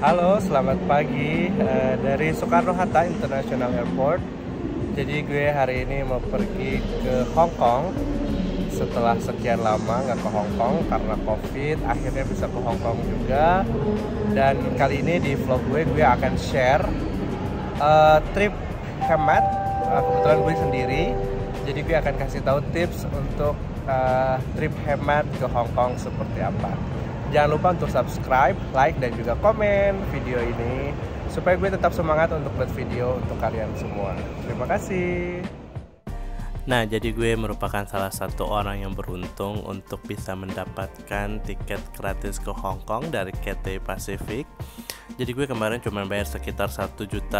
Halo, selamat pagi dari Soekarno-Hatta International Airport. Jadi gue hari ini mau pergi ke Hong Kong. Setelah sekian lama nggak ke Hong Kong karena COVID, akhirnya bisa ke Hong Kong juga. Dan kali ini di vlog gue akan share trip hemat. Kebetulan gue sendiri, jadi gue akan kasih tahu tips untuk trip hemat ke Hong Kong seperti apa. Jangan lupa untuk subscribe, like, dan juga komen video ini supaya gue tetap semangat untuk buat video untuk kalian semua. Terima kasih. Nah, jadi gue merupakan salah satu orang yang beruntung untuk bisa mendapatkan tiket gratis ke Hong Kong dari Cathay Pacific. Jadi gue kemarin cuma bayar sekitar 1.500.000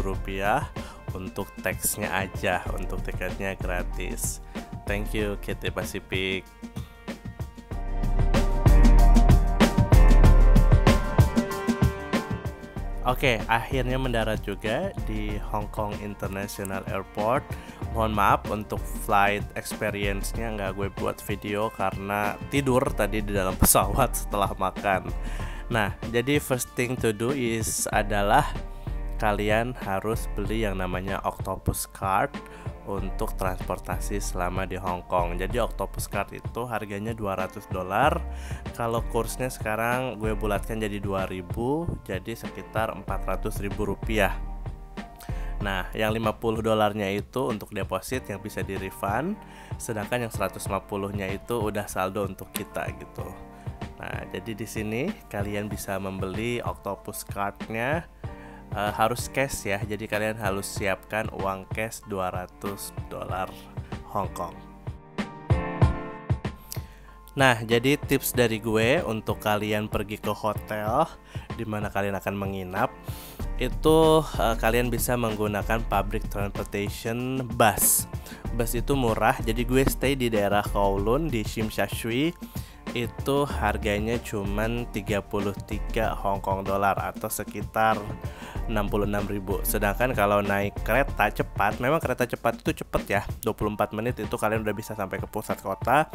rupiah untuk teksnya aja, untuk tiketnya gratis. Thank you Cathay Pacific. Oke, akhirnya mendarat juga di Hong Kong International Airport. Mohon maaf untuk flight experience-nya nggak gue buat video karena tidur tadi di dalam pesawat setelah makan. Nah, jadi first thing to do adalah kalian harus beli yang namanya Octopus Card untuk transportasi selama di Hong Kong. Jadi Octopus Card itu harganya $200. Kalau kursnya sekarang gue bulatkan jadi 2.000, jadi sekitar 400.000 rupiah. Nah, yang 50 dolarnya itu untuk deposit yang bisa di refund, sedangkan yang 150-nya itu udah saldo untuk kita gitu. Nah, jadi di sini kalian bisa membeli Octopus Card-nya. Harus cash ya, jadi kalian harus siapkan uang cash $200 Hong Kong. Nah, jadi tips dari gue untuk kalian pergi ke hotel di mana kalian akan menginap itu kalian bisa menggunakan public transportation bus. Bus itu murah, jadi gue stay di daerah Kowloon di Tsim Sha Tsui. Itu harganya cuman 33 Hong Kong dollar atau sekitar 66.000. Sedangkan kalau naik kereta cepat, memang kereta cepat itu cepet ya, 24 menit itu kalian udah bisa sampai ke pusat kota.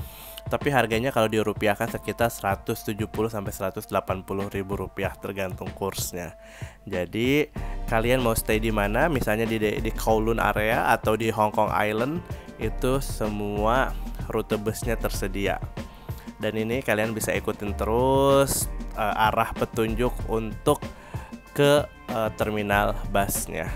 Tapi harganya kalau dirupiahkan sekitar 170 sampai 180.000 rupiah tergantung kursnya. Jadi kalian mau stay di mana, misalnya di Kowloon area atau di Hong Kong Island, itu semua rute busnya tersedia. Dan ini kalian bisa ikutin terus arah petunjuk untuk ke terminal busnya.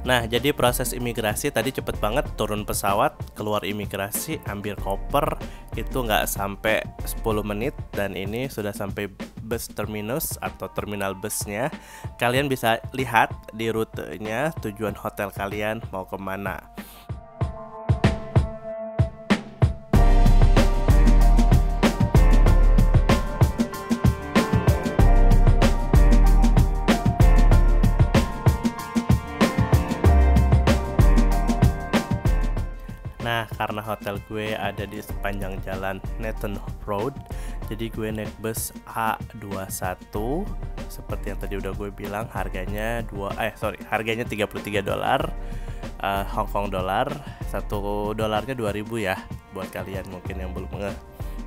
Nah, jadi proses imigrasi tadi cepet banget, turun pesawat, keluar imigrasi, ambil koper, itu nggak sampai 10 menit dan ini sudah sampai bus terminus atau terminal busnya. Kalian bisa lihat di rutenya tujuan hotel kalian mau kemana. Nah, karena hotel gue ada di sepanjang jalan Nathan Road, jadi gue naik bus A21. Seperti yang tadi udah gue bilang, harganya harganya $33 Hong Kong dollar. 1 dolarnya 2.000 ya. Buat kalian mungkin yang belum ngeh,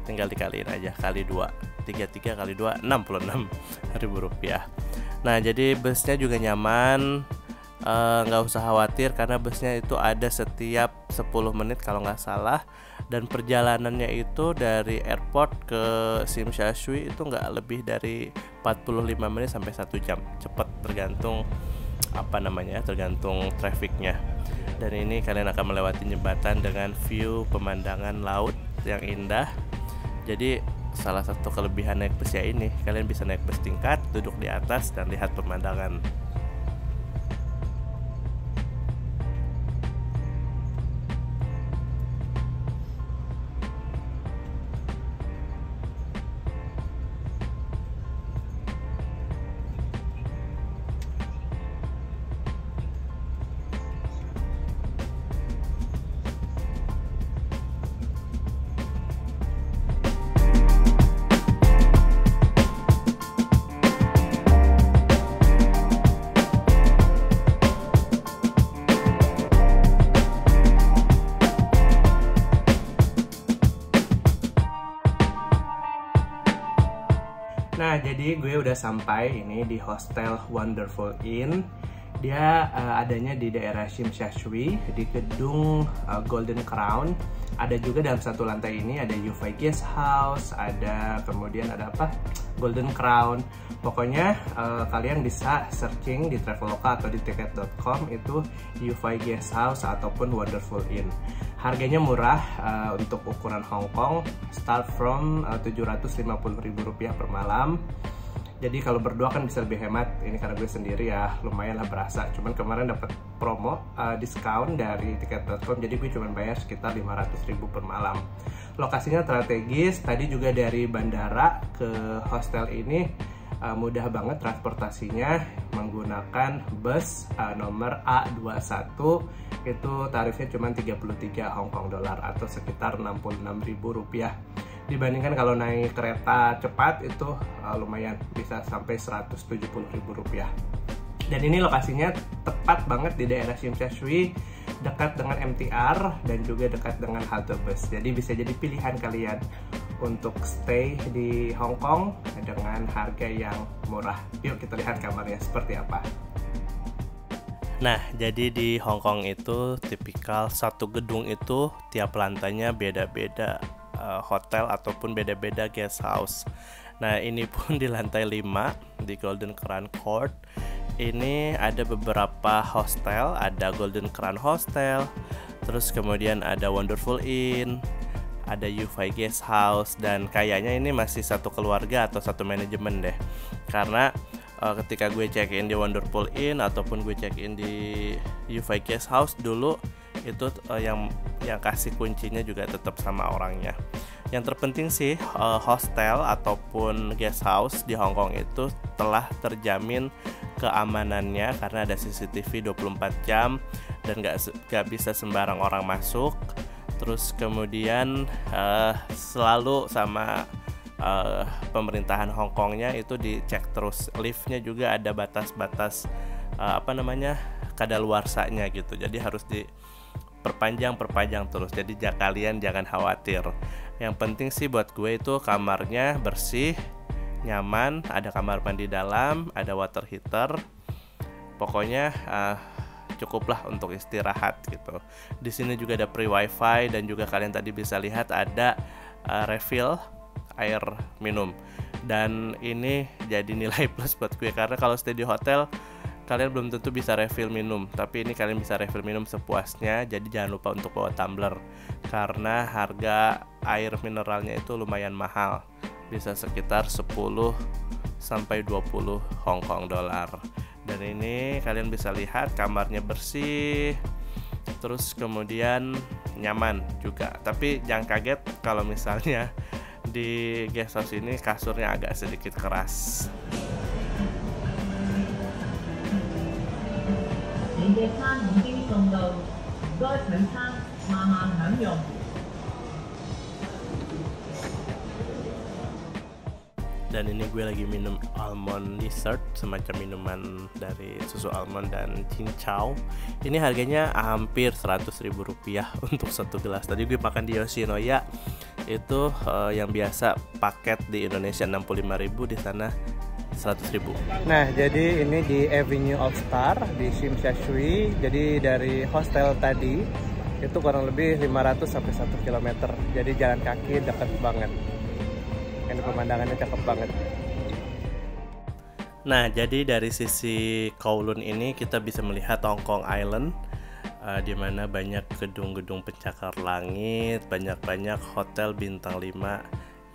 tinggal dikaliin aja kali 2. 33 kali 2 66.000 rupiah. Nah, jadi busnya juga nyaman. Nggak usah khawatir karena busnya itu ada setiap 10 menit kalau nggak salah, dan perjalanannya itu dari airport ke Tsim Sha Tsui itu nggak lebih dari 45 menit sampai 1 jam, cepet tergantung tergantung trafficnya. Dan ini kalian akan melewati jembatan dengan view pemandangan laut yang indah. Jadi salah satu kelebihan naik bus ya ini, kalian bisa naik bus tingkat, duduk di atas dan lihat pemandangan. Nah, jadi gue udah sampai ini di Hostel Wonderful Inn. Dia adanya di daerah Shimshashui, di gedung Golden Crown. Ada juga dalam satu lantai ini ada Yufai Guest House, ada kemudian ada apa? Golden Crown. Pokoknya kalian bisa searching di Traveloka atau di tiket.com itu Yufai Guest House ataupun Wonderful Inn. Harganya murah untuk ukuran Hong Kong, start from Rp750.000 per malam. Jadi kalau berdua kan bisa lebih hemat. Ini karena gue sendiri ya lumayan lah berasa. Cuman kemarin dapat promo diskon dari tiket.com, jadi gue cuma bayar sekitar 500.000 per malam. Lokasinya strategis. Tadi juga dari bandara ke hostel ini mudah banget transportasinya menggunakan bus nomor A21. Itu tarifnya cuma 33 Hong Kong dollar atau sekitar Rp66.000. Dibandingkan kalau naik kereta cepat itu lumayan bisa sampai Rp170.000. Dan ini lokasinya tepat banget di daerah Shimshashui, dekat dengan MTR dan juga dekat dengan halte bus. Jadi bisa jadi pilihan kalian untuk stay di Hong Kong dengan harga yang murah. Yuk kita lihat kamarnya seperti apa. Nah, jadi di Hong Kong itu tipikal satu gedung itu tiap lantainya beda-beda hotel ataupun beda-beda guest house. Nah, ini pun di lantai 5 di Golden Crown Court. Ini ada beberapa hostel, ada Golden Crown Hostel, terus kemudian ada Wonderful Inn, ada Yufai Guest House, dan kayaknya ini masih satu keluarga atau satu manajemen deh. Karena ketika gue check in di Wonderful Inn ataupun gue check in di Yufai Guest House dulu, itu yang kasih kuncinya juga tetap sama orangnya. Yang terpenting sih hostel ataupun guest house di Hong Kong itu telah terjamin keamanannya karena ada CCTV 24 jam dan gak bisa sembarang orang masuk. Terus kemudian selalu sama pemerintahan Hong Kongnya itu dicek terus, liftnya juga ada batas-batas kadaluarsanya gitu, jadi harus diperpanjang terus. Jadi kalian jangan khawatir. Yang penting sih buat gue itu kamarnya bersih, nyaman, ada kamar mandi dalam, ada water heater. Pokoknya cukuplah untuk istirahat gitu. Di sini juga ada free wifi dan juga kalian tadi bisa lihat ada refill air minum. Dan ini jadi nilai plus buat gue karena kalau stay di hotel kalian belum tentu bisa refill minum, tapi ini kalian bisa refill minum sepuasnya. Jadi jangan lupa untuk bawa tumbler karena harga air mineralnya itu lumayan mahal, bisa sekitar 10 sampai 20 Hong Kong dollar. Dan ini kalian bisa lihat kamarnya bersih, terus kemudian nyaman juga. Tapi jangan kaget kalau misalnya di guest house ini kasurnya agak sedikit keras. Dan ini gue lagi minum almond dessert, semacam minuman dari susu almond dan cincau. Ini harganya hampir Rp100.000 untuk satu gelas. Tadi gue makan di Yoshinoya itu yang biasa paket di Indonesia 65.000, di sana 100.000. Nah, jadi ini di Avenue of Star di Shimshashui. Jadi dari hostel tadi itu kurang lebih 500 sampai 1 km. Jadi jalan kaki dekat banget. Ini pemandangannya cakep banget. Nah, jadi dari sisi Kowloon ini kita bisa melihat Hong Kong Island, di mana banyak gedung-gedung pencakar langit, banyak-banyak hotel bintang 5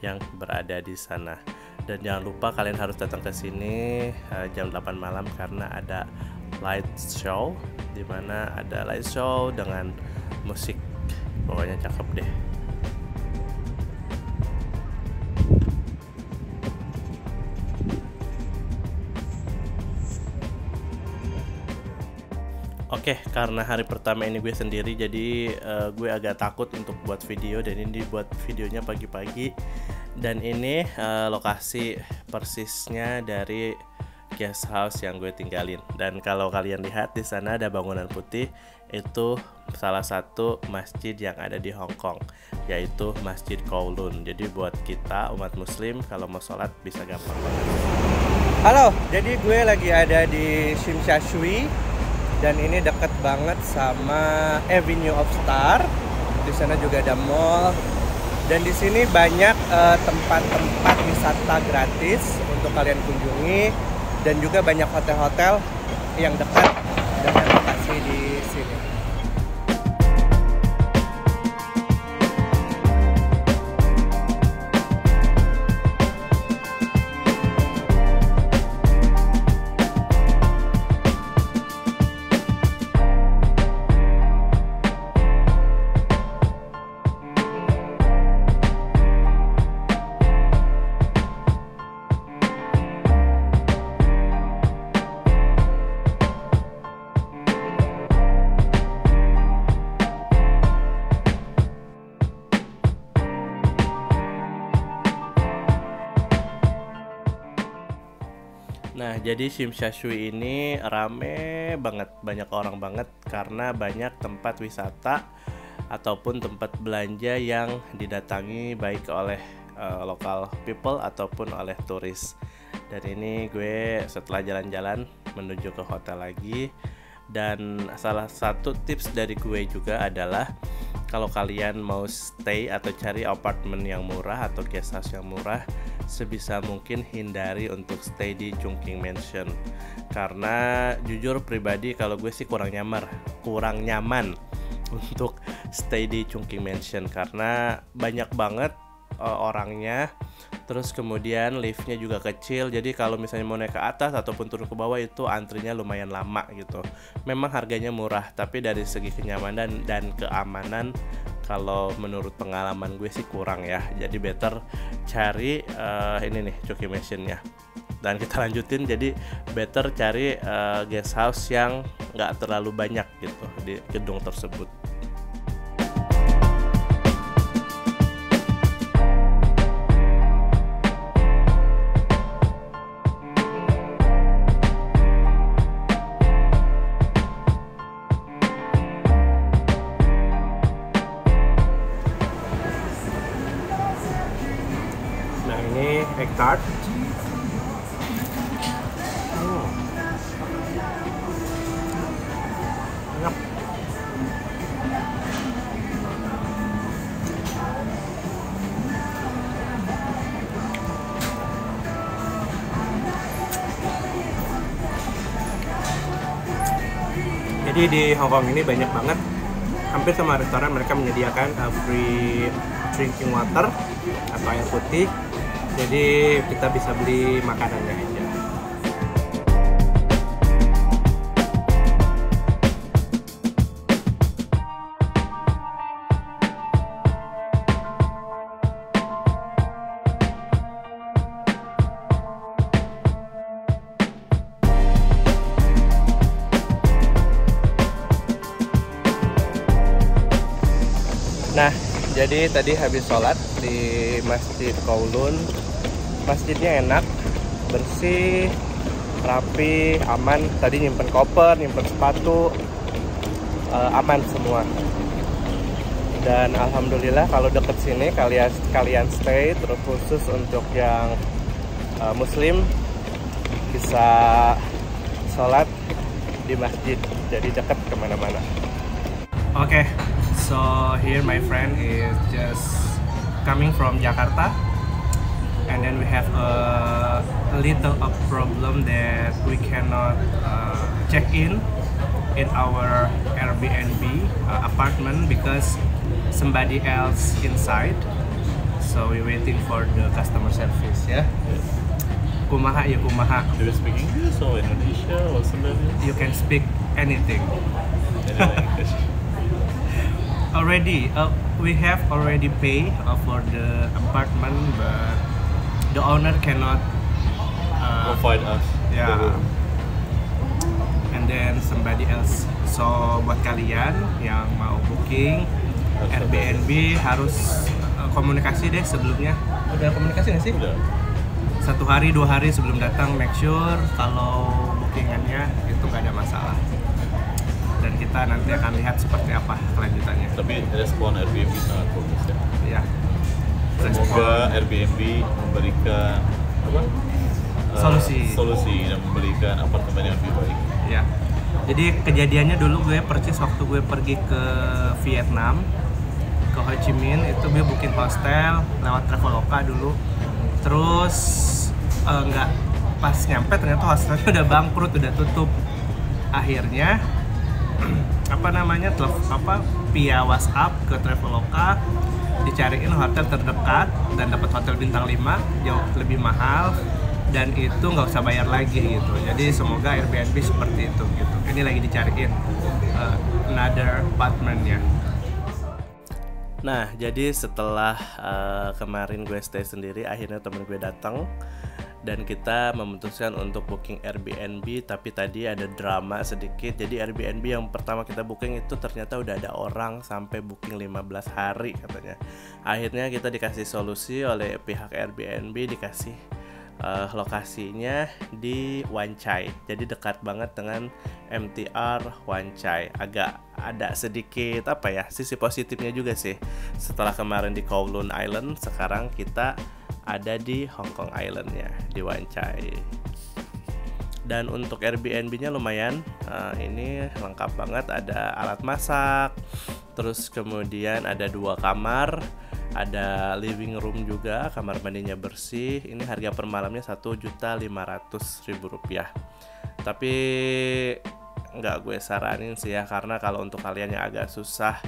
yang berada di sana. Dan jangan lupa kalian harus datang ke sini jam 8 malam karena ada light show, dimana ada light show dengan musik, pokoknya cakep deh. Oke, karena hari pertama ini gue sendiri, jadi gue agak takut untuk buat video, dan ini buat videonya pagi-pagi. Dan ini lokasi persisnya dari guest house yang gue tinggalin. Dan kalau kalian lihat di sana ada bangunan putih, itu salah satu masjid yang ada di Hong Kong, yaitu Masjid Kowloon. Jadi buat kita umat muslim kalau mau sholat bisa gampang banget. Halo, jadi gue lagi ada di Tsim Sha Tsui dan ini deket banget sama Avenue of Star. Di sana juga ada mall. Dan di sini banyak tempat-tempat wisata gratis untuk kalian kunjungi, dan juga banyak hotel-hotel yang dekat dengan lokasi di sini. Nah, jadi Tsim Sha Tsui ini rame banget, banyak orang banget karena banyak tempat wisata ataupun tempat belanja yang didatangi baik oleh local people ataupun oleh turis. Dan ini gue setelah jalan-jalan menuju ke hotel lagi. Dan salah satu tips dari gue juga adalah kalau kalian mau stay atau cari apartemen yang murah atau guest house yang murah, sebisa mungkin hindari untuk stay di Chungking Mansion. Karena jujur pribadi kalau gue sih kurang nyaman untuk stay di Chungking Mansion karena banyak banget orangnya. Terus kemudian liftnya juga kecil, jadi kalau misalnya mau naik ke atas ataupun turun ke bawah itu antrinya lumayan lama gitu. Memang harganya murah, tapi dari segi kenyamanan dan keamanan kalau menurut pengalaman gue sih kurang ya. Jadi better cari ini nih Chungking Mansion-nya. Dan kita lanjutin, jadi better cari guest house yang nggak terlalu banyak gitu di gedung tersebut. Nah, ini egg tart. Enak. Jadi di Hong Kong ini banyak banget, hampir semua restoran mereka menyediakan free drinking water atau air putih. Jadi kita bisa beli makanannya aja. Nah, jadi tadi habis sholat di Masjid Kowloon. Masjidnya enak, bersih, rapi, aman. Tadi nyimpen koper, nyimpen sepatu, aman semua. Dan alhamdulillah kalau deket sini kalian stay, terus khusus untuk yang muslim bisa sholat di masjid, jadi dekat kemana-mana. Okay, so here my friend is just coming from Jakarta, and then we have a little problem that we cannot check in our Airbnb apartment because somebody else inside. So we waiting for the customer service ya. Yes. Kumaha ya kumaha. Do you speak English or Indonesia or Sudanese? You can speak anything. Any language. Already, we have already paid for the apartment, but the owner cannot Provide us. the yeah. room. And then somebody else. So buat kalian yang mau booking Airbnb harus komunikasi deh sebelumnya. Udah komunikasi nggak sih? Udah. 1 hari 2 hari sebelum datang, make sure kalau bookingannya itu nggak ada masalah. Dan kita nanti akan lihat seperti apa kelanjutannya. Tapi respon Airbnb sangat bagus ya. Ya. Semoga Airbnb memberikan apa? Solusi dan memberikan apartemen yang lebih baik. Ya. Jadi kejadiannya dulu gue percis waktu gue pergi ke Vietnam, ke Ho Chi Minh, itu gue booking hostel lewat Traveloka dulu. Terus nggak pas nyampe ternyata hostelnya udah bangkrut, udah tutup. Akhirnya via WhatsApp ke Traveloka dicariin hotel terdekat dan dapat hotel bintang 5 jauh lebih mahal dan itu nggak usah bayar lagi gitu. Jadi semoga Airbnb seperti itu gitu. Ini lagi dicariin another apartment-nya. Nah, jadi setelah kemarin gue stay sendiri, akhirnya temen gue datang dan kita memutuskan untuk booking Airbnb. Tapi tadi ada drama sedikit. Jadi Airbnb yang pertama kita booking itu ternyata udah ada orang sampai booking 15 hari katanya. Akhirnya kita dikasih solusi oleh pihak Airbnb, dikasih lokasinya di Wan Chai. Jadi dekat banget dengan MTR Wan Chai. Agak ada sedikit sisi positifnya juga sih. Setelah kemarin di Kowloon Island, sekarang kita ada di Hong Kong Island-nya, di Wan Chai. Dan untuk Airbnb-nya lumayan, ini lengkap banget. Ada alat masak, terus kemudian ada 2 kamar, ada living room juga, kamar mandinya bersih. Ini harga per malamnya Rp1.500.000. Tapi nggak gue saranin sih ya, karena kalau untuk kalian yang agak susah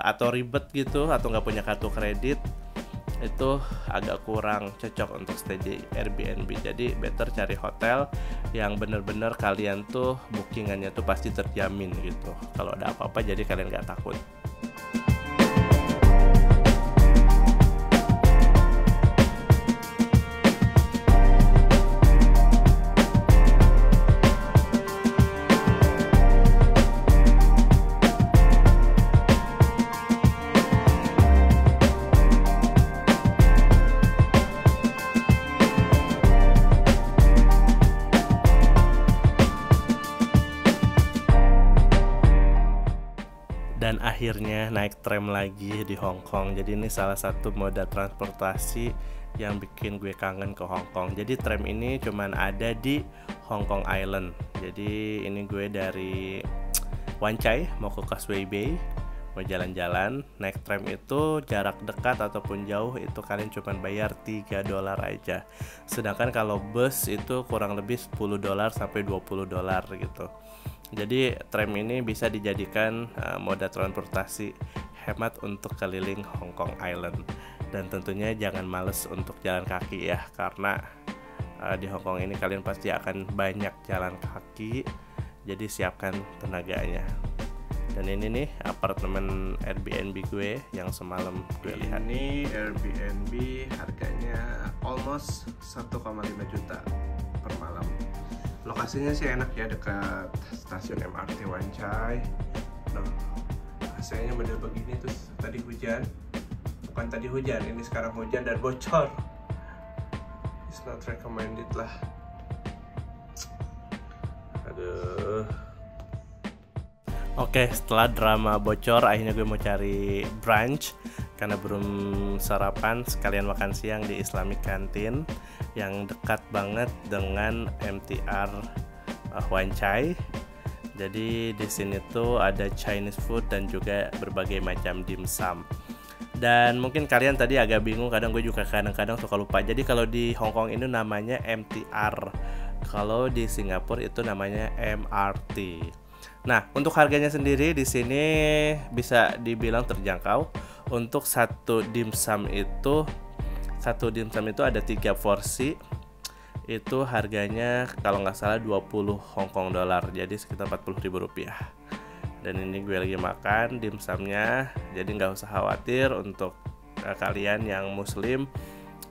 atau ribet gitu, atau nggak punya kartu kredit, itu agak kurang cocok untuk stay di Airbnb. Jadi better cari hotel yang bener-bener kalian tuh bookingannya tuh pasti terjamin gitu. Kalau ada apa-apa jadi kalian nggak takut. Dan akhirnya naik tram lagi di Hong Kong. Jadi ini salah satu moda transportasi yang bikin gue kangen ke Hong Kong. Jadi tram ini cuman ada di Hong Kong Island. Jadi ini gue dari Wan Chai mau ke Causeway Bay, mau jalan-jalan. Naik tram itu jarak dekat ataupun jauh itu kalian cuman bayar $3 aja. Sedangkan kalau bus itu kurang lebih $10 sampai $20 gitu. Jadi tram ini bisa dijadikan moda transportasi hemat untuk keliling Hong Kong Island. Dan tentunya jangan males untuk jalan kaki ya, karena di Hong Kong ini kalian pasti akan banyak jalan kaki. Jadi siapkan tenaganya. Dan ini nih apartemen Airbnb gue yang semalam gue lihat. Ini Airbnb harganya almost 1,5 juta per malam. Lokasinya sih enak ya, dekat stasiun MRT Wan Chai. Nah, AC-nya model begini. Terus tadi hujan, bukan tadi hujan, ini sekarang hujan dan bocor. It's not recommended lah. Aduh. Oke, setelah drama bocor, akhirnya gue mau cari brunch karena belum sarapan, sekalian makan siang di Islamic Canteen yang dekat banget dengan MTR Wan Chai. Jadi di sini tuh ada Chinese food dan juga berbagai macam dimsum. Dan mungkin kalian tadi agak bingung, kadang gue juga kadang-kadang suka lupa. Jadi kalau di Hong Kong ini namanya MTR, kalau di Singapura itu namanya MRT. Nah, untuk harganya sendiri di sini bisa dibilang terjangkau. Untuk satu dimsum itu ada 3 porsi. Itu harganya kalau nggak salah 20 Hong Kong dollar, jadi sekitar 40.000 rupiah. Dan ini gue lagi makan dimsumnya, jadi nggak usah khawatir, untuk kalian yang muslim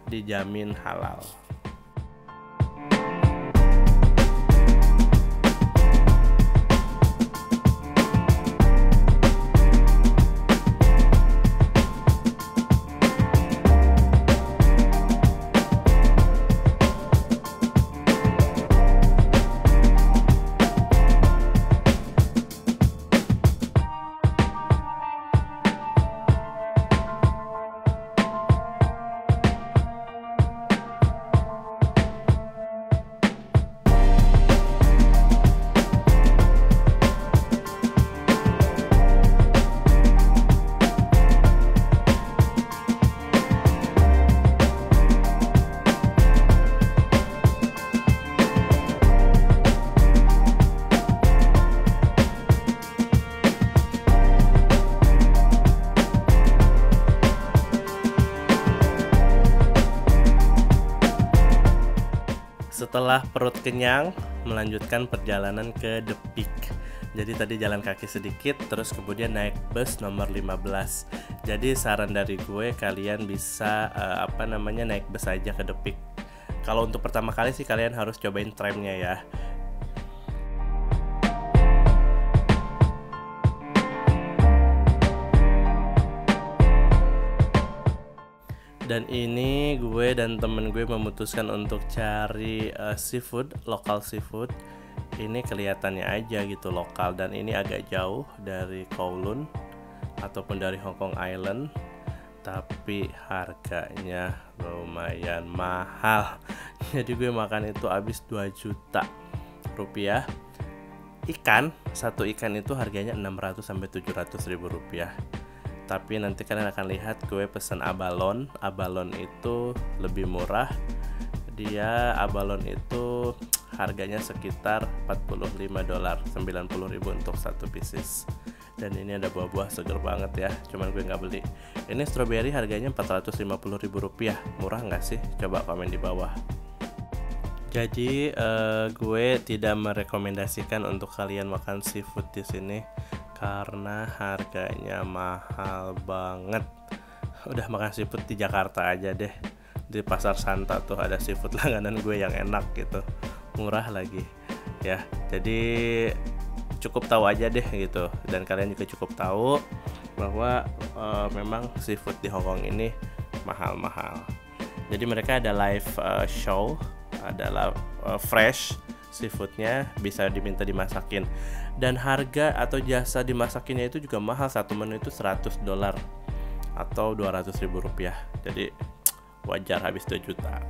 dijamin halal. Setelah perut kenyang, melanjutkan perjalanan ke The Peak. Jadi tadi jalan kaki sedikit, terus kemudian naik bus nomor 15. Jadi saran dari gue, kalian bisa naik bus aja ke The Peak. Kalau untuk pertama kali sih kalian harus cobain tramnya ya. Dan ini gue dan temen gue memutuskan untuk cari lokal seafood. Ini kelihatannya aja gitu lokal, dan ini agak jauh dari Kowloon ataupun dari Hong Kong Island, tapi harganya lumayan mahal. Jadi gue makan itu habis 2 juta rupiah. Satu ikan itu harganya 600 sampai 700 ribu rupiah. Tapi nanti kalian akan lihat gue pesan abalone. Abalone itu lebih murah. Abalone itu harganya sekitar 45 dolar, 90 ribu untuk satu pieces. Dan ini ada buah-buah seger banget ya, cuman gue nggak beli. Ini strawberry harganya 450 ribu rupiah. Murah nggak sih? Coba komen di bawah. Jadi gue tidak merekomendasikan untuk kalian makan seafood di sini karena harganya mahal banget. Udah makan seafood di Jakarta aja deh, di Pasar Santa tuh ada seafood langganan gue yang enak gitu, murah lagi ya. Jadi cukup tahu aja deh gitu, dan kalian juga cukup tahu bahwa memang seafood di Hong Kong ini mahal-mahal. Jadi mereka ada live show, adalah fresh seafoodnya, bisa diminta dimasakin, dan harga atau jasa dimasakinnya itu juga mahal. Satu menu itu 100 dolar atau 200 ribu rupiah, jadi wajar habis 2 juta.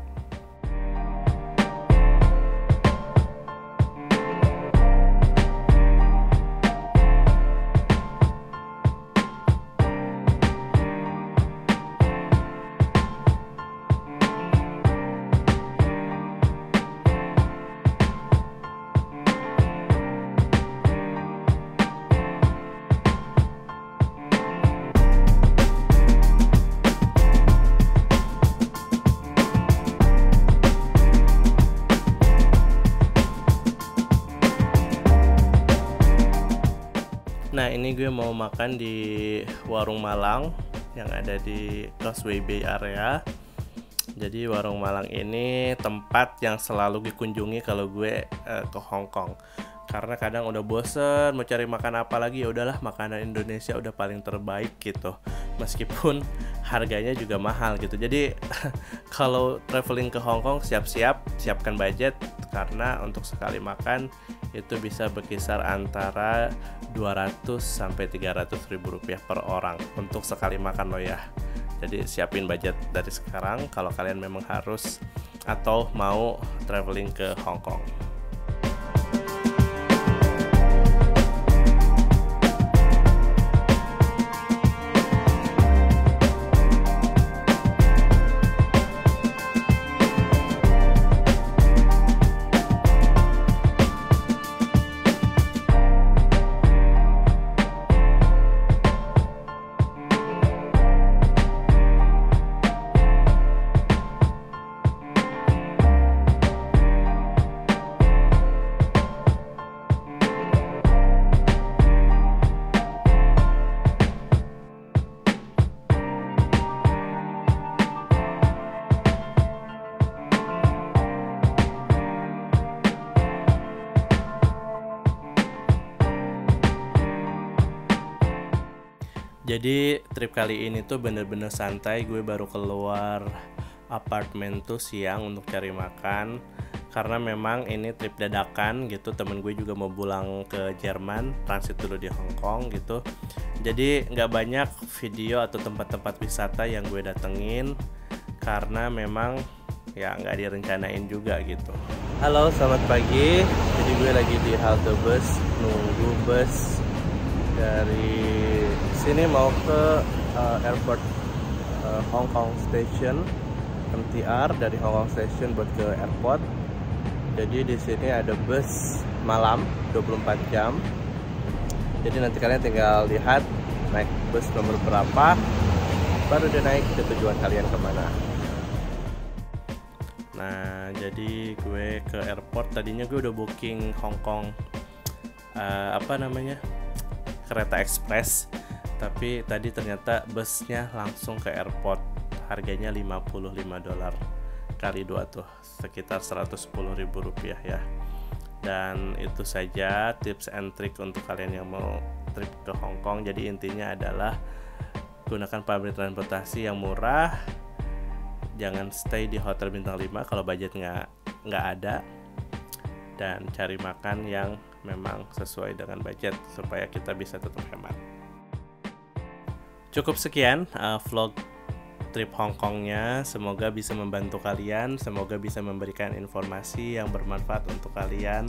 Nah, ini gue mau makan di Warung Malang yang ada di Causeway Bay area. Jadi Warung Malang ini tempat yang selalu dikunjungi kalau gue ke Hong Kong. Karena kadang udah bosen mau cari makan apa lagi, ya udahlah makanan Indonesia udah paling terbaik gitu. Meskipun harganya juga mahal gitu. Jadi kalau traveling ke Hong Kong siapkan budget, karena untuk sekali makan itu bisa berkisar antara 200 sampai 300 ribu rupiah per orang untuk sekali makan loh ya. Jadi siapin budget dari sekarang kalau kalian memang harus atau mau traveling ke Hong Kong. Jadi trip kali ini tuh bener-bener santai. Gue baru keluar apartemen tuh siang untuk cari makan, karena memang ini trip dadakan gitu. Temen gue juga mau pulang ke Jerman, transit dulu di Hong Kong gitu. Jadi nggak banyak video atau tempat-tempat wisata yang gue datengin, karena memang ya nggak direncanain juga gitu. Halo, selamat pagi. Jadi gue lagi di halte bus, nunggu bus dari sini mau ke airport Hong Kong Station, MTR dari Hong Kong Station buat ke airport. Jadi di sini ada bus malam 24 jam. Jadi nanti kalian tinggal lihat naik bus nomor berapa, baru dia naik ke tujuan kalian kemana. Nah, jadi gue ke airport, tadinya gue udah booking Hong Kong kereta ekspres, tapi tadi ternyata busnya langsung ke airport. Harganya $55 kali 2 tuh sekitar Rp110.000 ya. Dan itu saja tips and trick untuk kalian yang mau trip ke Hong Kong. Jadi intinya adalah gunakan public transportasi yang murah, jangan stay di hotel bintang 5 kalau budget nggak ada, dan cari makan yang memang sesuai dengan budget supaya kita bisa tetap hemat. Cukup sekian vlog trip Hong Kongnya. Semoga bisa membantu kalian, semoga bisa memberikan informasi yang bermanfaat untuk kalian,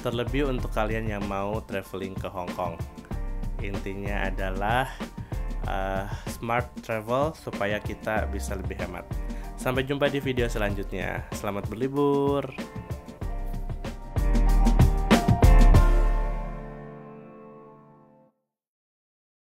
terlebih untuk kalian yang mau traveling ke Hong Kong. Intinya adalah smart travel supaya kita bisa lebih hemat. Sampai jumpa di video selanjutnya. Selamat berlibur.